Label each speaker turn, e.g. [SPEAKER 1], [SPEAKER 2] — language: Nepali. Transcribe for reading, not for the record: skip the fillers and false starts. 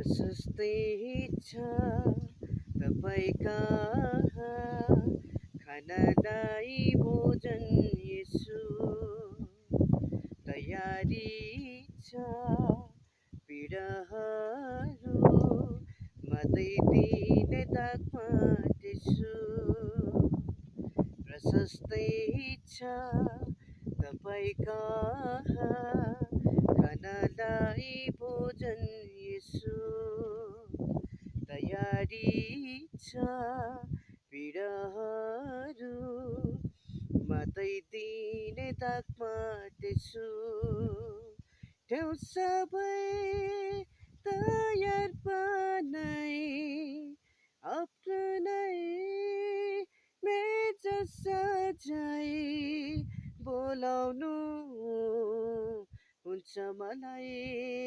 [SPEAKER 1] प्रशस्तै छ तपाईँ कहाँ खानालाई भोजन यसु तयारी छ पीडाहरू मात्रै दिने ताकमा त्यसु प्रशस्तै छ तपाईँ कहाँ खानालाई भोजन यसु तयारी छ पीडाहरू मात्रै दिने ताकमा त्यसु ठेउ सबै तयार पार्नै आफ्नै मेच सजाई बोलाउनु हुन्छ मलाई